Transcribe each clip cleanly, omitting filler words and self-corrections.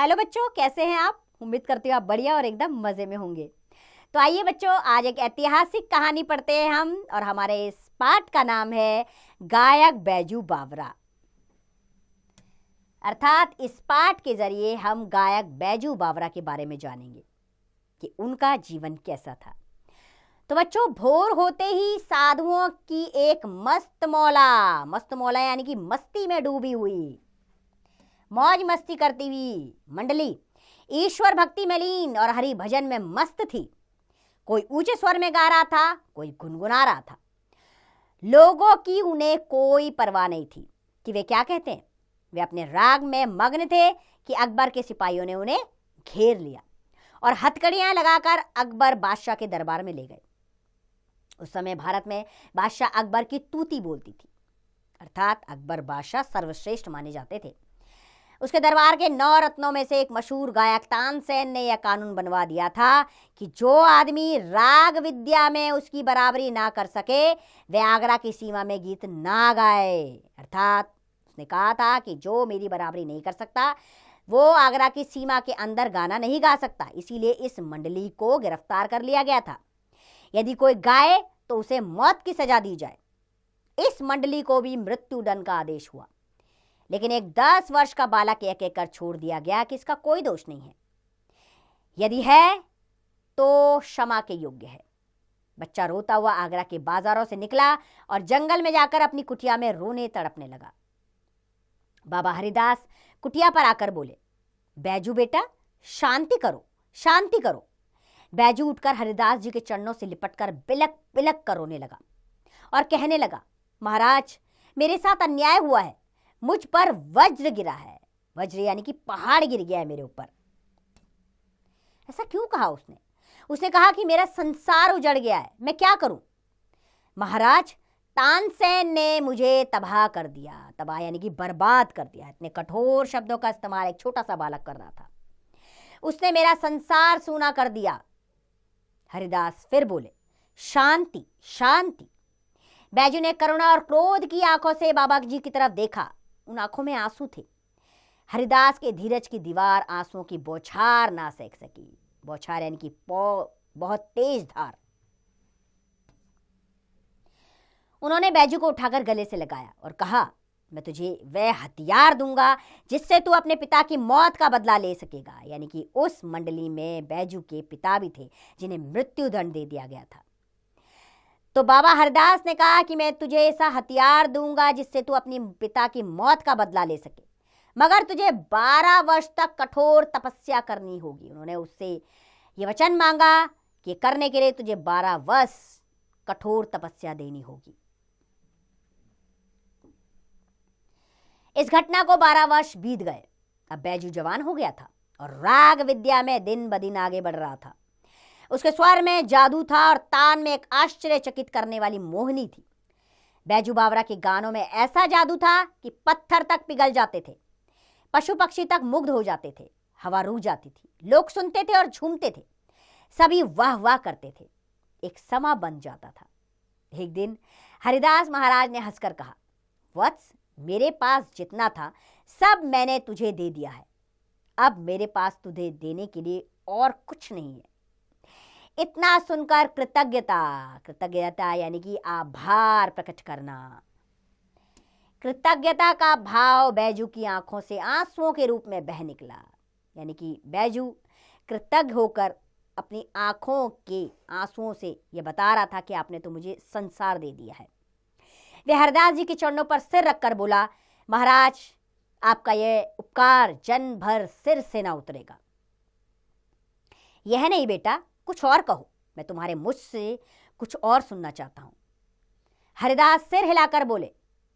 Hello बच्चों, कैसे हैं आप? उम्मीद करती हूँ आप बढ़िया और एकदम मजे में होंगे। तो आइए बच्चों, आज एक ऐतिहासिक कहानी पढ़ते हैं हम, और हमारे इस पाठ का नाम है गायक बैजू बावरा। अर्थात इस पाठ के जरिए हम गायक बैजू बावरा के बारे में जानेंगे कि उनका जीवन कैसा था। तो बच्चों, भोर होते ही साधुओं की एक मस्त मौला यानी कि मस्ती में डूबी हुई, मौज मस्ती करती हुई मंडली ईश्वर भक्ति में लीन और हरि भजन में मस्त थी। कोई ऊंचे स्वर में गा रहा था, कोई गुनगुना रहा था। लोगों की उन्हें कोई परवाह नहीं थी कि वे क्या कहते हैं। वे अपने राग में मग्न थे कि अकबर के सिपाहियों ने उन्हें घेर लिया और हथकड़ियां लगाकर अकबर बादशाह के दरबार में ले गए। उस समय भारत में बादशाह अकबर की तूती बोलती थी, अर्थात अकबर बादशाह सर्वश्रेष्ठ माने जाते थे। उसके दरबार के 9 रत्नों में से एक मशहूर गायक तानसेन ने यह कानून बनवा दिया था कि जो आदमी राग विद्या में उसकी बराबरी ना कर सके वह आगरा की सीमा में गीत ना गाए। अर्थात उसने कहा था कि जो मेरी बराबरी नहीं कर सकता वो आगरा की सीमा के अंदर गाना नहीं गा सकता। इसीलिए इस मंडली को गिरफ्तार कर लिया गया था। यदि कोई गाए तो उसे मौत की सजा दी जाए। इस मंडली को भी मृत्युदंड का आदेश हुआ, लेकिन एक 10 वर्ष का बालक एक एक कर छोड़ दिया गया कि इसका कोई दोष नहीं है, यदि है तो क्षमा के योग्य है। बच्चा रोता हुआ आगरा के बाजारों से निकला और जंगल में जाकर अपनी कुटिया में रोने तड़पने लगा। बाबा हरिदास कुटिया पर आकर बोले, बैजू बेटा शांति करो, शांति करो। बैजू उठकर हरिदास जी के चरणों से लिपटकर बिलक बिलक कर रोने लगा और कहने लगा, महाराज मेरे साथ अन्याय हुआ है, मुझ पर वज्र गिरा है। वज्र यानी कि पहाड़ गिर गया है मेरे ऊपर। ऐसा क्यों कहा उसने? उसने कहा कि मेरा संसार उजड़ गया है, मैं क्या करूं? महाराज तानसेन ने मुझे तबाह कर दिया। तबाह यानी कि बर्बाद कर दिया। इतने कठोर शब्दों का इस्तेमाल एक छोटा सा बालक कर रहा था। उसने मेरा संसार सूना कर दिया। हरिदास फिर बोले, शांति शांति। बैजू ने करुणा और क्रोध की आंखों से बाबा जी की तरफ देखा। उन आंखों में आंसू थे। हरिदास के धीरज की दीवार आंसुओं की बौछार ना सेक सकी। बौछार यानी कि बहुत तेज धार। उन्होंने बैजू को उठाकर गले से लगाया और कहा, मैं तुझे वह हथियार दूंगा जिससे तू अपने पिता की मौत का बदला ले सकेगा। यानी कि उस मंडली में बैजू के पिता भी थे जिन्हें मृत्युदंड दे दिया गया था। तो बाबा हरदास ने कहा कि मैं तुझे ऐसा हथियार दूंगा जिससे तू अपनी पिता की मौत का बदला ले सके, मगर तुझे 12 वर्ष तक कठोर तपस्या करनी होगी। उन्होंने उससे ये वचन मांगा कि करने के लिए तुझे 12 वर्ष कठोर तपस्या देनी होगी। इस घटना को 12 वर्ष बीत गए। अब बैजू जवान हो गया था और राग विद्या में दिन ब दिन आगे बढ़ रहा था। उसके स्वर में जादू था और तान में एक आश्चर्यचकित करने वाली मोहनी थी। बैजू बावरा के गानों में ऐसा जादू था कि पत्थर तक पिघल जाते थे, पशु पक्षी तक मुग्ध हो जाते थे, हवा रुक जाती थी, लोग सुनते थे और झूमते थे, सभी वाह वाह करते थे। एक समा बन जाता था। एक दिन हरिदास महाराज ने हंसकर कहा, वत्स मेरे पास जितना था सब मैंने तुझे दे दिया है। अब मेरे पास तुझे देने के लिए और कुछ नहीं है। इतना सुनकर कृतज्ञता यानी कि आभार प्रकट करना। कृतज्ञता का भाव बैजू की आंखों से आंसुओं के रूप में बह निकला। यानी कि बैजू कृतज्ञ होकर अपनी आंखों के आंसुओं से यह बता रहा था कि आपने तो मुझे संसार दे दिया है। वे हरदास जी के चरणों पर सिर रखकर बोला, महाराज आपका यह उपकार जन्म भर सिर से ना उतरेगा। यह नहीं बेटा, कुछ और कहो, मैं तुम्हारे मुझ से कुछ और सुनना चाहता हूं। हरिदास सिर हिलाकर बोले,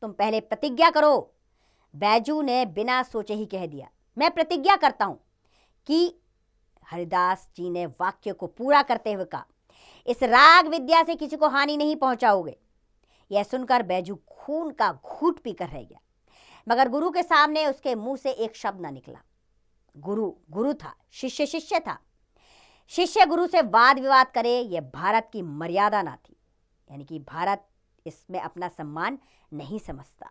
तुम पहले प्रतिज्ञा करो। बैजू ने बिना सोचे ही कह दिया, मैं प्रतिज्ञा करता हूं कि हरिदास जी ने वाक्य को पूरा करते हुए कहा, इस राग विद्या से किसी को हानि नहीं पहुंचाओगे। यह सुनकर बैजू खून का घूंट पीकर रह गया, मगर गुरु के सामने उसके मुंह से एक शब्द न निकला। गुरु गुरु था, शिष्य शिष्य था। शिष्य गुरु से वाद विवाद करे यह भारत की मर्यादा ना थी। यानी कि भारत इसमें अपना सम्मान नहीं समझता।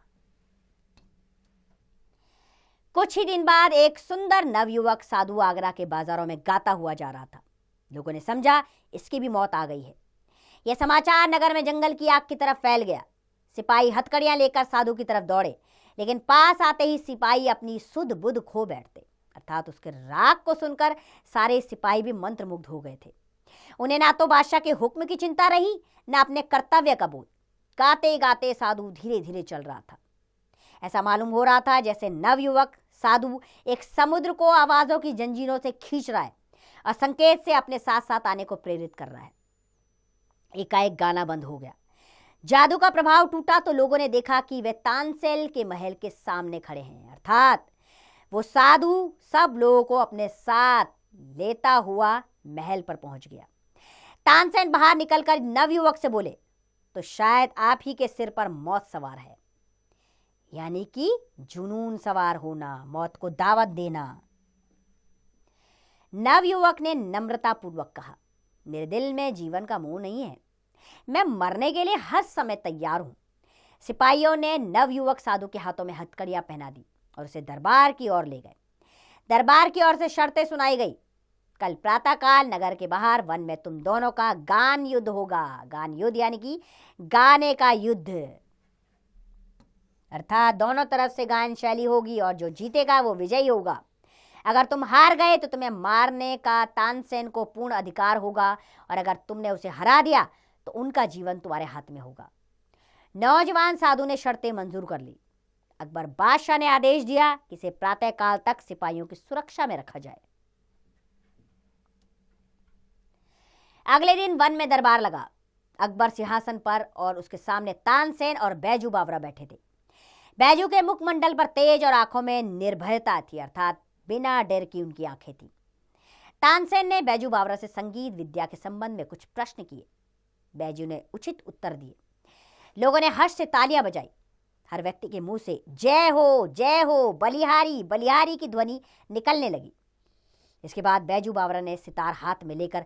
कुछ ही दिन बाद एक सुंदर नवयुवक साधु आगरा के बाजारों में गाता हुआ जा रहा था। लोगों ने समझा इसकी भी मौत आ गई है। यह समाचार नगर में जंगल की आग की तरफ फैल गया। सिपाही हथकड़ियां लेकर साधु की तरफ दौड़े, लेकिन पास आते ही सिपाही अपनी सुध बुध खो बैठते। अर्थात उसके राग को सुनकर सारे सिपाही भी मंत्रमुग्ध हो गए थे। उन्हें ना तो बादशाह के हुक्म की चिंता रही, ना अपने कर्तव्य का बोध। गाते गाते साधु धीरे धीरे चल रहा था। ऐसा मालूम हो रहा था जैसे नवयुवक साधु एक समुद्र को आवाजों की जंजीरों से खींच रहा है और संकेत से अपने साथ साथ आने को प्रेरित कर रहा है। एकाएक गाना बंद हो गया। जादू का प्रभाव टूटा तो लोगों ने देखा कि वे तानसेन के महल के सामने खड़े हैं। अर्थात वो साधु सब लोगों को अपने साथ लेता हुआ महल पर पहुंच गया। तानसेन बाहर निकलकर नवयुवक से बोले, तो शायद आप ही के सिर पर मौत सवार है, यानी कि जुनून सवार होना, मौत को दावत देना। नवयुवक ने नम्रतापूर्वक कहा, मेरे दिल में जीवन का मोह नहीं है, मैं मरने के लिए हर समय तैयार हूं। सिपाहियों ने नवयुवक साधु के हाथों में हथकड़ियां पहना दी और उसे दरबार की ओर ले गए। दरबार की ओर से शर्तें सुनाई गई। कल प्रातःकाल नगर के बाहर वन में तुम दोनों का गान युद्ध होगा। गान युद्ध यानी कि गाने का युद्ध, अर्थात दोनों तरफ से गायन शैली होगी और जो जीतेगा वो विजयी होगा। अगर तुम हार गए तो तुम्हें मारने का तानसेन को पूर्ण अधिकार होगा और अगर तुमने उसे हरा दिया तो उनका जीवन तुम्हारे हाथ में होगा। नौजवान साधु ने शर्तें मंजूर कर ली। अकबर बादशाह ने आदेश दिया कि इसे प्रातःकाल तक सिपाहियों की सुरक्षा में रखा जाए। अगले दिन वन में दरबार लगा। अकबर सिंहासन पर और उसके सामने तानसेन और बैजू बावरा बैठे थे। बैजू के मुखमंडल पर तेज और आंखों में निर्भयता थी, अर्थात बिना डर की उनकी आंखें थी। तानसेन ने बैजू बावरा से संगीत विद्या के संबंध में कुछ प्रश्न किए। बैजू ने उचित उत्तर दिए। लोगों ने हर्ष से तालियां बजाई। हर व्यक्ति के मुंह से जय हो, बलिहारी बलिहारी की ध्वनि निकलने लगी। इसके बाद बैजू बावरा ने सितार हाथ में लेकर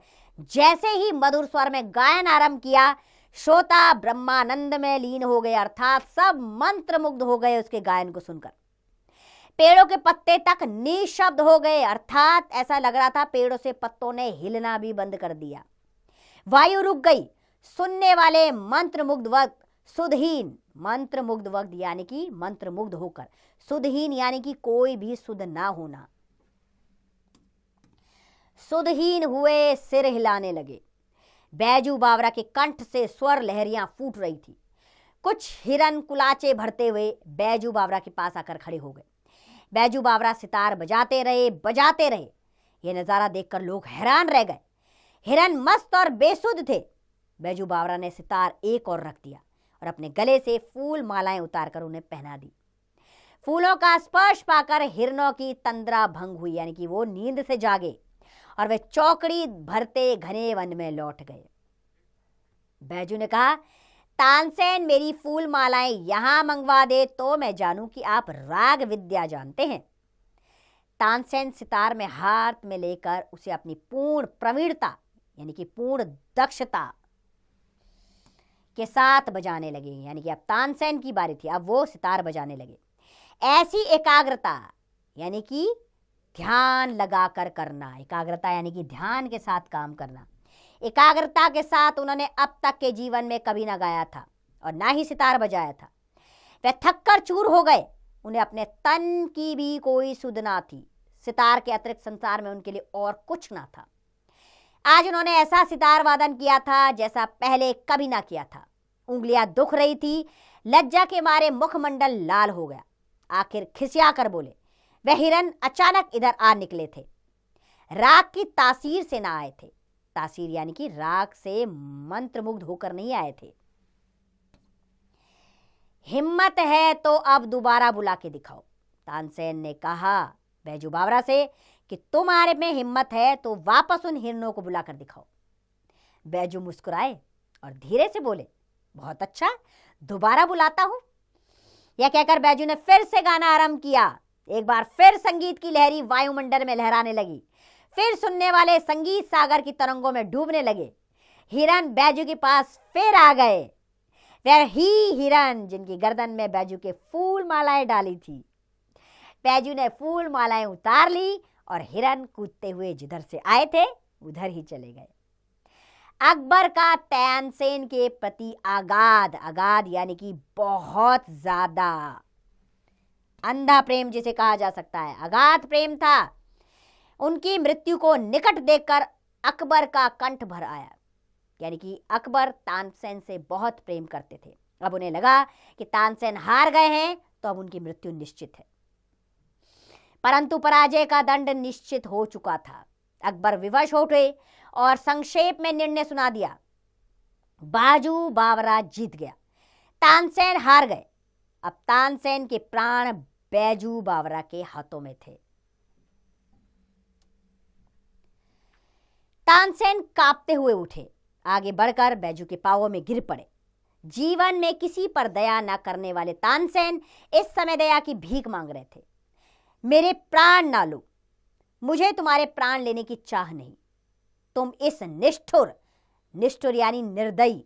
जैसे ही मधुर स्वर में गायन आरंभ किया, श्रोता ब्रह्मानंद में लीन हो गए, अर्थात सब मंत्रमुग्ध हो गए उसके गायन को सुनकर। पेड़ों के पत्ते तक निशब्द हो गए, अर्थात ऐसा लग रहा था पेड़ों से पत्तों ने हिलना भी बंद कर दिया। वायु रुक गई। सुनने वाले मंत्रमुग्ध वक्त सुधहीन, मंत्रमुग्ध वक्त यानी कि मंत्रमुग्ध होकर, सुधहीन यानी कि कोई भी सुध ना होना, सुधहीन हुए सिर हिलाने लगे। बैजू बावरा के कंठ से स्वर लहरियां फूट रही थी। कुछ हिरन कुलाचे भरते हुए बैजू बावरा के पास आकर खड़े हो गए। बैजू बावरा सितार बजाते रहे। यह नजारा देखकर लोग हैरान रह गए। हिरन मस्त और बेसुध थे। बैजू बावरा ने सितार एक और रख दिया और अपने गले से फूल मालाएं उतारकर उन्हें पहना दी। फूलों का स्पर्श पाकर हिरनों की तंद्रा भंग हुई, यानी कि वो नींद से जागे और वे चौकड़ी भरते घने वन में लौट गए। बैजू ने कहा, तानसेन मेरी फूल मालाएं यहां मंगवा दे तो मैं जानूं कि आप राग विद्या जानते हैं। तानसेन सितार में हाथ में लेकर उसे अपनी पूर्ण प्रवीणता यानी कि पूर्ण दक्षता के साथ बजाने लगे। यानी कि अब तानसेन की बारी थी, अब वो सितार बजाने लगे। ऐसी एकाग्रता यानी कि ध्यान लगाकर करना, एकाग्रता यानी कि ध्यान के साथ काम करना। एकाग्रता के साथ उन्होंने अब तक के जीवन में कभी ना गाया था और ना ही सितार बजाया था। वे थककर चूर हो गए। उन्हें अपने तन की भी कोई सुध ना थी। सितार के अतिरिक्त संसार में उनके लिए और कुछ ना था। आज उन्होंने ऐसा सितार वादन किया था जैसा पहले कभी ना किया था। उंगलियां दुख रही थी। लज्जा के मारे मुखमंडल लाल हो गया। आखिर खिसिया कर बोले, वह हिरन अचानक इधर आ निकले थे। राग की तासीर से ना आए थे। तासीर यानी कि राग से मंत्रमुग्ध होकर नहीं आए थे। हिम्मत है तो अब दोबारा बुला के दिखाओ। तानसेन ने कहा बैजू बावरा से कि तुम्हारे में हिम्मत है तो वापस उन हिरणों को बुलाकर दिखाओ। बैजू मुस्कुराए और धीरे से बोले, बहुत अच्छा, दोबारा बुलाता हूं। यह कहकर बैजू ने फिर से गाना आरंभ किया। एक बार फिर संगीत की लहरी वायुमंडल में लहराने लगी। फिर सुनने वाले संगीत सागर की तरंगों में डूबने लगे। हिरन बैजू के पास फिर आ गए। वह ही हिरन जिनकी गर्दन में बैजू के फूल मालाएं डाली थी। बैजू ने फूल मालाएं उतार ली और हिरन कूदते हुए जिधर से आए थे उधर ही चले गए। अकबर का तानसेन के प्रति अगाध यानी कि बहुत ज्यादा अंधा प्रेम जिसे कहा जा सकता है, अगाध प्रेम था। उनकी मृत्यु को निकट देखकर अकबर का कंठ भर आया। यानी कि अकबर तानसेन से बहुत प्रेम करते थे। अब उन्हें लगा कि तानसेन हार गए हैं तो अब उनकी मृत्यु निश्चित है। परंतु पराजय का दंड निश्चित हो चुका था। अकबर विवश हो गए और संक्षेप में निर्णय सुना दिया। बाजू बावरा जीत गया, तानसेन हार गए। अब तानसेन के प्राण बैजू बावरा के हाथों में थे। तानसेन कांपते हुए उठे, आगे बढ़कर बैजू के पांवों में गिर पड़े। जीवन में किसी पर दया न करने वाले तानसेन इस समय दया की भीख मांग रहे थे। मेरे प्राण ना लो, मुझे तुम्हारे प्राण लेने की चाह नहीं। तुम इस निष्ठुर यानी निर्दयी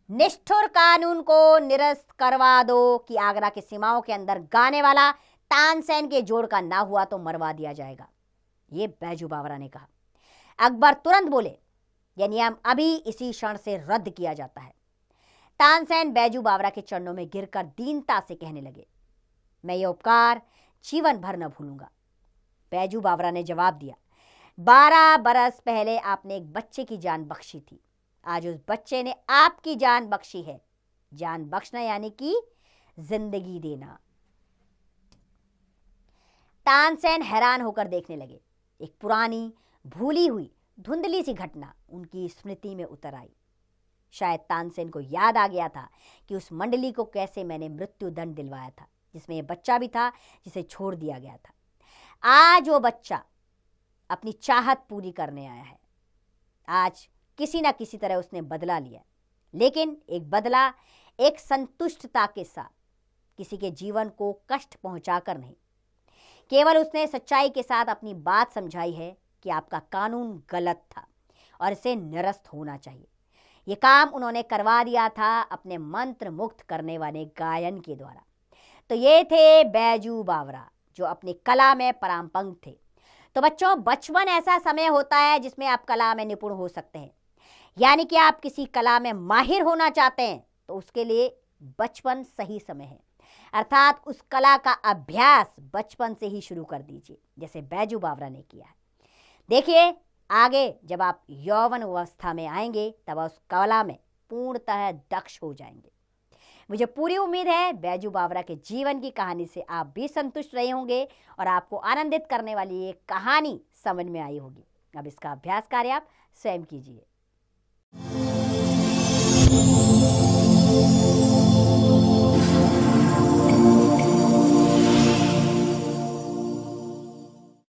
निष्ठुर कानून को निरस्त करवा दो कि आगरा की सीमाओं के अंदर गाने वाला तानसेन के जोड़ का ना हुआ तो मरवा दिया जाएगा, ये बैजू बावरा ने कहा। अकबर तुरंत बोले, यह नियम अभी इसी क्षण से रद्द किया जाता है। तानसेन बैजू बावरा के चरणों में गिरकर दीनता से कहने लगे, मैं ये उपकार जीवन भर न भूलूंगा। बैजू बावरा ने जवाब दिया, 12 बरस पहले आपने एक बच्चे की जान बख्शी थी, आज उस बच्चे ने आपकी जान बख्शी है। जान बख्शना यानी कि जिंदगी देना। तानसेन हैरान होकर देखने लगे। एक पुरानी भूली हुई धुंधली सी घटना उनकी स्मृति में उतर आई। शायद तानसेन को याद आ गया था कि उस मंडली को कैसे मैंने मृत्यु दंड दिलवाया था, जिसमें यह बच्चा भी था जिसे छोड़ दिया गया था। आज वो बच्चा अपनी चाहत पूरी करने आया है। आज किसी न किसी तरह उसने बदला लिया, लेकिन एक बदला एक संतुष्टता के साथ, किसी के जीवन को कष्ट पहुंचाकर नहीं। केवल उसने सच्चाई के साथ अपनी बात समझाई है कि आपका कानून गलत था और इसे निरस्त होना चाहिए। ये काम उन्होंने करवा दिया था अपने मंत्र मुक्त करने वाले गायन के द्वारा। तो ये थे बैजू बावरा जो अपनी कला में परांपंग थे। तो बच्चों, बचपन ऐसा समय होता है जिसमें आप कला में निपुण हो सकते हैं। यानी कि आप किसी कला में माहिर होना चाहते हैं तो उसके लिए बचपन सही समय है। अर्थात उस कला का अभ्यास बचपन से ही शुरू कर दीजिए, जैसे बैजू बावरा ने किया है। देखिए, आगे जब आप यौवन अवस्था में आएंगे तब उस कला में पूर्णतः दक्ष हो जाएंगे। मुझे पूरी उम्मीद है बैजू बावरा के जीवन की कहानी से आप भी संतुष्ट रहे होंगे और आपको आनंदित करने वाली ये कहानी समझ में आई होगी। अब इसका अभ्यास कार्य आप स्वयं कीजिए।